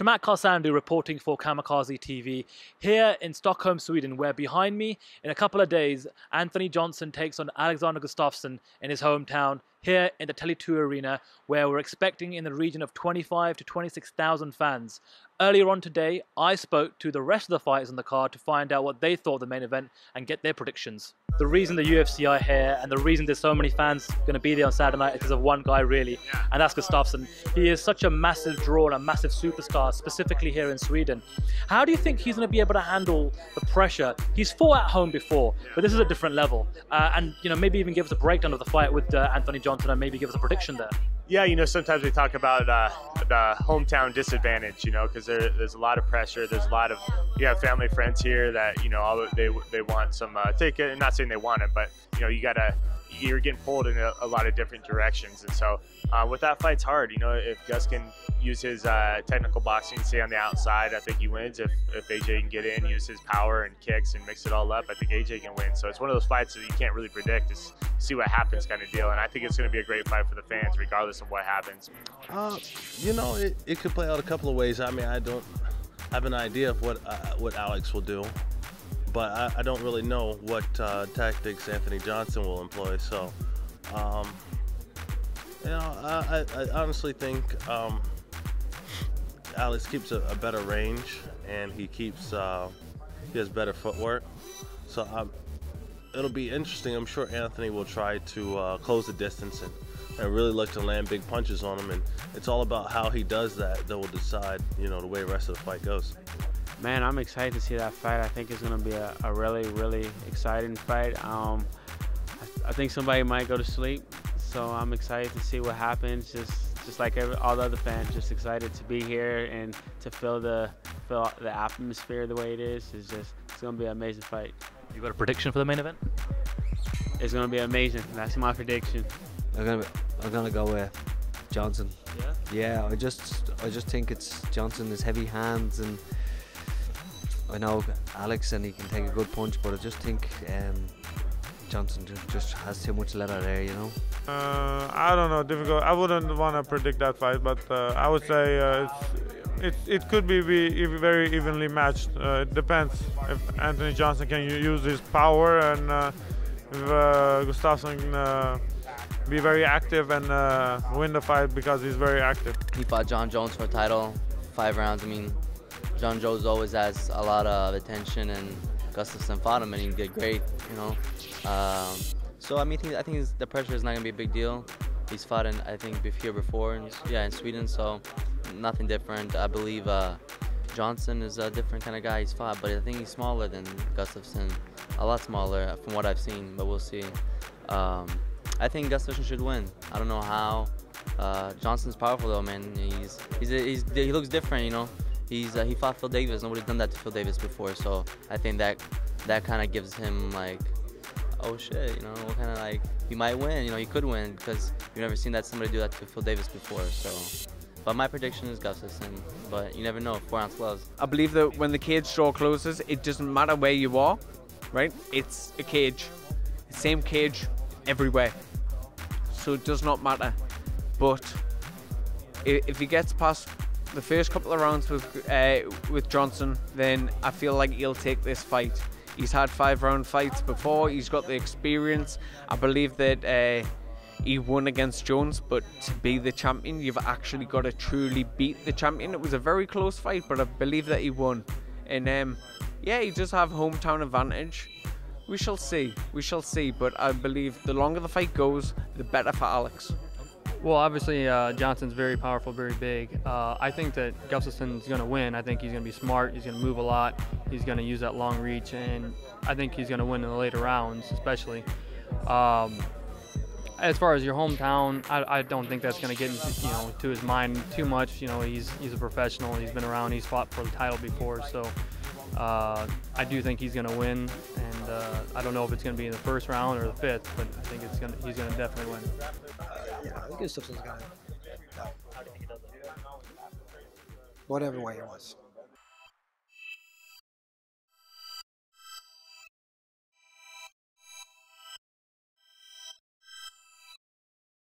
Chamatkar Sandhu reporting for KammakazeTV here in Stockholm, Sweden, where behind me, in a couple of days, Anthony Johnson takes on Alexander Gustafsson in his hometown here in the Tele2 Arena, where we're expecting in the region of 25 to 26,000 fans. Earlier on today, I spoke to the rest of the fighters on the card to find out what they thought of the main event and get their predictions. The reason the UFC are here and the reason there's so many fans going to be there on Saturday night is because of one guy really, and that's Gustafsson. He is such a massive draw and a massive superstar, specifically here in Sweden. How do you think he's going to be able to handle the pressure? He's fought at home before, but this is a different level. And maybe even give us a breakdown of the fight with Anthony Johnson and maybe give us a prediction there. Yeah, sometimes we talk about the hometown disadvantage, because there's a lot of pressure. There's a lot of, you have family, friends here that, they want some ticket. I'm not saying they want it, but, you're getting pulled in a lot of different directions. And so with that fight's hard, if Gus can use his technical boxing, stay on the outside, I think he wins. If AJ can get in, use his power and kicks and mix it all up, I think AJ can win. So it's one of those fights that you can't really predict. It's see what happens kind of deal. And I think it's going to be a great fight for the fans, regardless of what happens. It could play out a couple of ways. I mean, I don't have an idea of what Alex will do, but I don't really know what tactics Anthony Johnson will employ. So, I honestly think Alex keeps a better range, and he has better footwork. So it'll be interesting. I'm sure Anthony will try to close the distance and really look to land big punches on him. And it's all about how he does that will decide, the way the rest of the fight goes. Man, I'm excited to see that fight. I think it's going to be a really, really exciting fight. I think somebody might go to sleep, so I'm excited to see what happens. Just like all the other fans, just excited to be here and to feel the atmosphere the way it is. It's going to be an amazing fight. You got a prediction for the main event? It's going to be amazing. That's my prediction. I'm gonna go with Johnson. Yeah. Yeah, I just think it's Johnson, his heavy hands, and I know Alex and he can take a good punch, but I just think Johnson just has too much leather there, I don't know, difficult. I wouldn't want to predict that fight, but I would say it could be very evenly matched. It depends if Anthony Johnson can use his power and if Gustafsson can be very active and win the fight because he's very active. He fought John Jones for a title, 5 rounds. I mean, John Jones always has a lot of attention, and Gustafsson fought him and he did great, So I think the pressure is not gonna be a big deal. He's fought here before, in Sweden, so nothing different. I believe Johnson is a different kind of guy he's fought, but I think he's smaller than Gustafsson, a lot smaller from what I've seen, but we'll see. I think Gustafsson should win. I don't know how. Johnson's powerful though, man. He looks different, He fought Phil Davis. Nobody's done that to Phil Davis before, so I think that kind of gives him like, oh shit, kind of like he might win. He could win because you've never seen somebody do that to Phil Davis before. So, but my prediction is Gustafsson. But you never know. 4-ounce gloves. I believe that when the cage door closes, it doesn't matter where you are, right? It's a cage, same cage everywhere. So it does not matter. But if he gets past the first couple of rounds with Johnson, then I feel like he'll take this fight. He's had 5-round fights before. He's got the experience. I believe that he won against Jones, but to be the champion, you've actually got to truly beat the champion. It was a very close fight, but I believe that he won. And yeah, he does have hometown advantage. We shall see. We shall see. But I believe the longer the fight goes, the better for Alex. Well, obviously, Johnson's very powerful, very big. I think that Gustafsson's going to win. I think he's going to be smart. He's going to move a lot. He's going to use that long reach, and I think he's going to win in the later rounds, especially. As far as your hometown, I don't think that's going to get to his mind too much. He's a professional. He's been around. He's fought for the title before, so I do think he's going to win. And I don't know if it's going to be in the first round or the 5th, but I think he's going to definitely win. Yeah, Gustafsson's going to whatever way he wants.